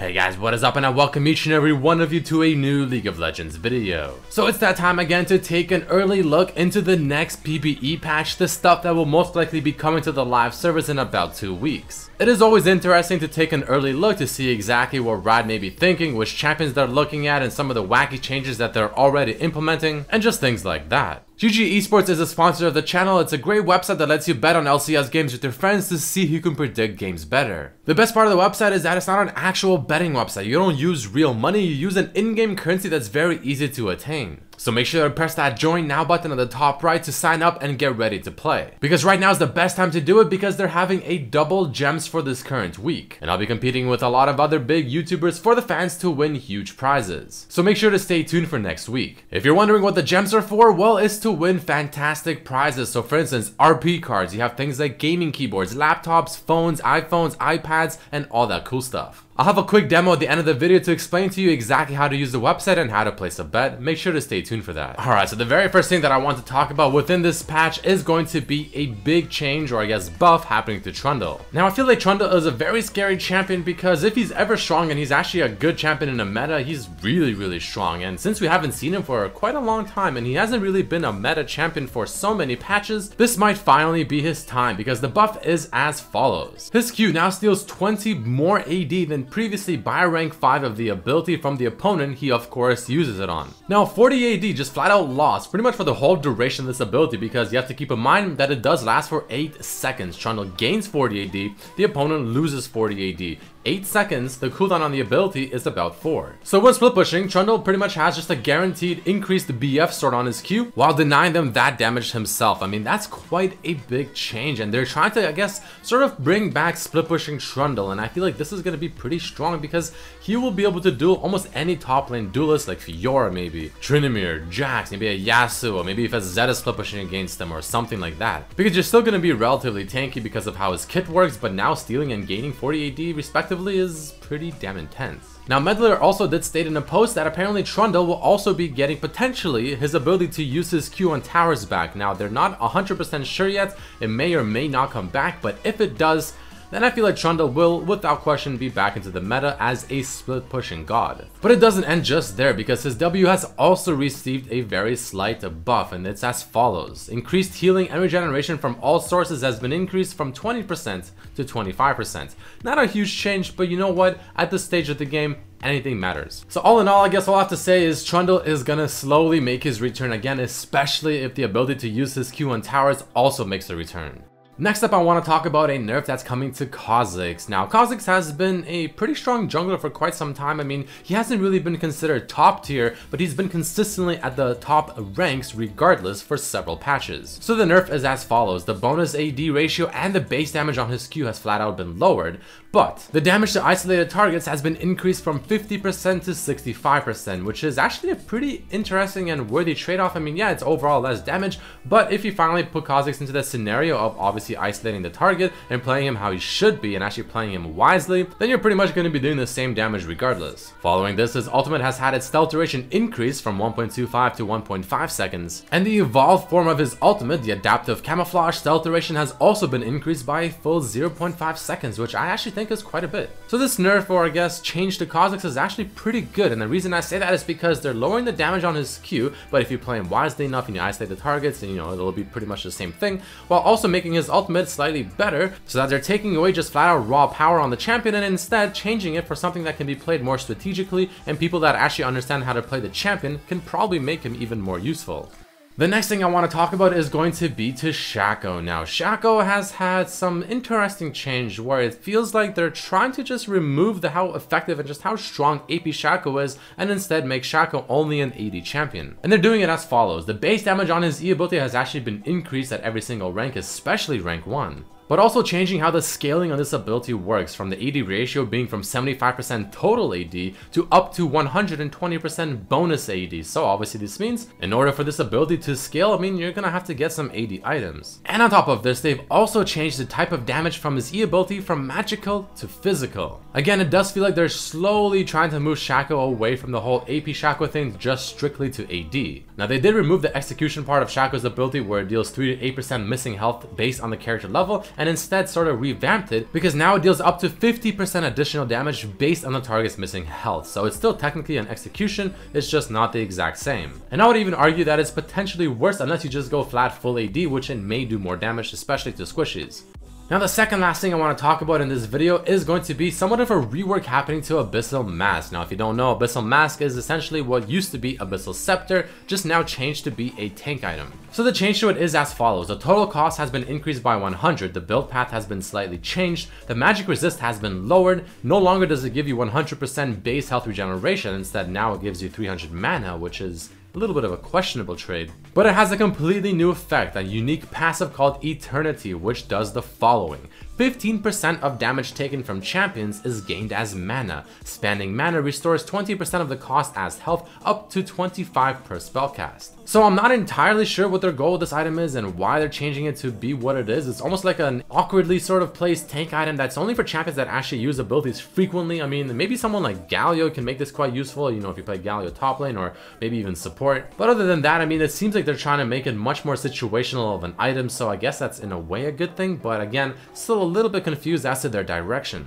Hey guys, what is up, and I welcome each and every one of you to a new League of Legends video. So it's that time again to take an early look into the next PvE patch, the stuff that will most likely be coming to the live service in about 2 weeks. It is always interesting to take an early look to see exactly what Riot may be thinking, which champions they're looking at, and some of the wacky changes that they're already implementing, and just things like that. GG eSports is a sponsor of the channel. It's a great website that lets you bet on LCS games with your friends to see who can predict games better. The best part of the website is that it's not an actual betting website. You don't use real money, you use an in-game currency that's very easy to attain. So make sure to press that join now button on the top right to sign up and get ready to play. Because right now is the best time to do it because they're having a double gems for this current week. And I'll be competing with a lot of other big YouTubers for the fans to win huge prizes. So make sure to stay tuned for next week. If you're wondering what the gems are for, well, it's to win fantastic prizes. So for instance, RP cards, you have things like gaming keyboards, laptops, phones, iPhones, iPads, and all that cool stuff. I'll have a quick demo at the end of the video to explain to you exactly how to use the website and how to place a bet. Make sure to stay tuned for that. Alright, so the very first thing that I want to talk about within this patch is going to be a big change, or I guess buff, happening to Trundle. Now I feel like Trundle is a very scary champion because if he's ever strong, and he's actually a good champion in a meta, he's really strong. And since we haven't seen him for quite a long time and he hasn't really been a meta champion for so many patches, this might finally be his time because the buff is as follows. His Q now steals 20 more AD than previously by rank 5 of the ability from the opponent he of course uses it on. Now 40 AD just flat out lost pretty much for the whole duration of this ability because you have to keep in mind that it does last for 8 seconds. Trundle gains 40 AD, the opponent loses 40 AD. 8 seconds, the cooldown on the ability is about 4. So when split pushing, Trundle pretty much has just a guaranteed increased BF sword on his Q while denying them that damage himself. I mean, that's quite a big change, and they're trying to, I guess, sort of bring back split pushing Trundle, and I feel like this is going to be pretty strong because he will be able to duel almost any top lane duelist like Fiora maybe, Tryndamere, Jax, maybe a Yasuo, maybe if a Zed is split pushing against them or something like that. Because you're still going to be relatively tanky because of how his kit works, but now stealing and gaining 40 AD respectively is pretty damn intense. Now Medler also did state in a post that apparently Trundle will also be getting potentially his ability to use his Q on towers back. Now they're not 100% sure yet, it may or may not come back, but if it does, then I feel like Trundle will, without question, be back into the meta as a split-pushing god. But it doesn't end just there because his W has also received a very slight buff, and it's as follows. Increased healing and regeneration from all sources has been increased from 20% to 25%. Not a huge change, but you know what? At this stage of the game, anything matters. So all in all, I guess all I have to say is Trundle is gonna slowly make his return again, especially if the ability to use his Q on towers also makes a return. Next up, I want to talk about a nerf that's coming to Khazix. Now, Khazix has been a pretty strong jungler for quite some time. I mean, he hasn't really been considered top tier, but he's been consistently at the top ranks regardless for several patches. So the nerf is as follows. The bonus AD ratio and the base damage on his Q has flat out been lowered, but the damage to isolated targets has been increased from 50% to 65%, which is actually a pretty interesting and worthy trade-off. I mean, yeah, it's overall less damage, but if you finally put Khazix into the scenario of obviously isolating the target and playing him how he should be and actually playing him wisely, then you're pretty much going to be doing the same damage regardless. Following this, his ultimate has had its stealth duration increase from 1.25 to 1.5 seconds, and the evolved form of his ultimate, the adaptive camouflage stealth duration, has also been increased by a full 0.5 seconds, which I actually think is quite a bit. So this nerf, or I guess change to Khazix, is actually pretty good, and the reason I say that is because they're lowering the damage on his Q, but if you play him wisely enough and you isolate the targets, then you know it'll be pretty much the same thing, while also making his ultimate slightly better, so that they're taking away just flat out raw power on the champion and instead changing it for something that can be played more strategically, and people that actually understand how to play the champion can probably make him even more useful. The next thing I want to talk about is going to be to Shaco. Now, Shaco has had some interesting change where it feels like they're trying to just remove how effective and just how strong AP Shaco is and instead make Shaco only an AD champion. And they're doing it as follows. The base damage on his E ability has actually been increased at every single rank, especially rank 1. But also changing how the scaling on this ability works, from the AD ratio being from 75% total AD to up to 120% bonus AD. So obviously this means in order for this ability to scale, I mean, you're gonna have to get some AD items. And on top of this, they've also changed the type of damage from his E ability from magical to physical. Again, it does feel like they're slowly trying to move Shaco away from the whole AP Shaco thing just strictly to AD. Now they did remove the execution part of Shaco's ability where it deals 3 to 8% missing health based on the character level, and instead sort of revamped it because now it deals up to 50% additional damage based on the target's missing health. So it's still technically an execution, it's just not the exact same. And I would even argue that it's potentially worse unless you just go flat full AD, which it may do more damage, especially to squishies. Now the second last thing I want to talk about in this video is going to be somewhat of a rework happening to Abyssal Mask. Now if you don't know, Abyssal Mask is essentially what used to be Abyssal Scepter, just now changed to be a tank item. So the change to it is as follows: the total cost has been increased by 100, the build path has been slightly changed, the magic resist has been lowered, no longer does it give you 100% base health regeneration, instead now it gives you 300 mana, which is a little bit of a questionable trade. But it has a completely new effect, a unique passive called Eternity, which does the following. 15% of damage taken from champions is gained as mana. Spending mana restores 20% of the cost as health, up to 25 per spellcast. So I'm not entirely sure what their goal with this item is and why they're changing it to be what it is. It's almost like an awkwardly sort of placed tank item that's only for champions that actually use abilities frequently. I mean, maybe someone like Galio can make this quite useful, you know, if you play Galio top lane or maybe even support. But other than that, I mean, it seems like they're trying to make it much more situational of an item, so I guess that's in a way a good thing, but again, still a little bit confused as to their direction.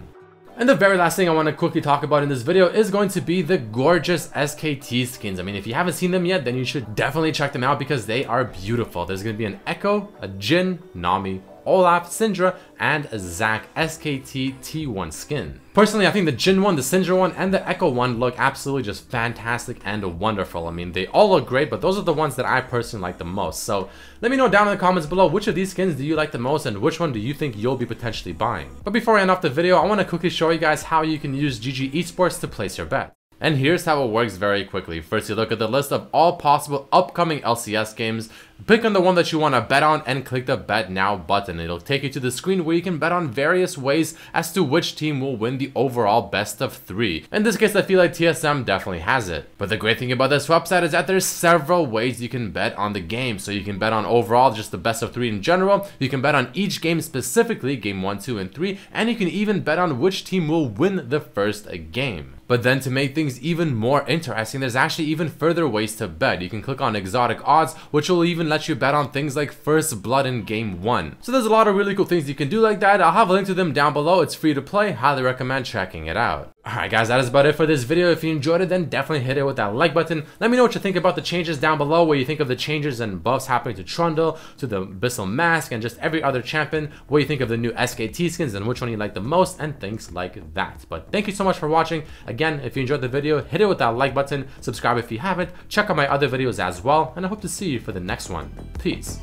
And the very last thing I want to quickly talk about in this video is going to be the gorgeous SKT skins. I mean, if you haven't seen them yet, then you should definitely check them out because they are beautiful. There's going to be an Echo, a Jhin, Nami, Olaf, Syndra, and a Zac SKT T1 skin. Personally, I think the Jhin one, the Syndra one, and the Echo one look absolutely just fantastic and wonderful. I mean, they all look great, but those are the ones that I personally like the most. So let me know down in the comments below, which of these skins do you like the most and which one do you think you'll be potentially buying. But before I end off the video, I want to quickly show you guys how you can use GG Esports to place your bet. And here's how it works very quickly. First, you look at the list of all possible upcoming LCS games, pick on the one that you want to bet on, and click the Bet Now button. It'll take you to the screen where you can bet on various ways as to which team will win the overall best of 3. In this case, I feel like TSM definitely has it. But the great thing about this website is that there's several ways you can bet on the game. So you can bet on overall, just the best of 3 in general. You can bet on each game specifically, game 1, 2, and 3. And you can even bet on which team will win the first game. But then to make things even more interesting, there's actually even further ways to bet. You can click on exotic odds, which will even let you bet on things like first blood in game 1. So there's a lot of really cool things you can do like that. I'll have a link to them down below. It's free to play. Highly recommend checking it out. Alright guys, that is about it for this video. If you enjoyed it, then definitely hit it with that like button. Let me know what you think about the changes down below, what you think of the changes and buffs happening to Trundle, to the Abyssal Mask, and just every other champion, what you think of the new SKT skins and which one you like the most, and things like that. But thank you so much for watching. Again, if you enjoyed the video, hit it with that like button, subscribe if you haven't, check out my other videos as well, and I hope to see you for the next one. Peace.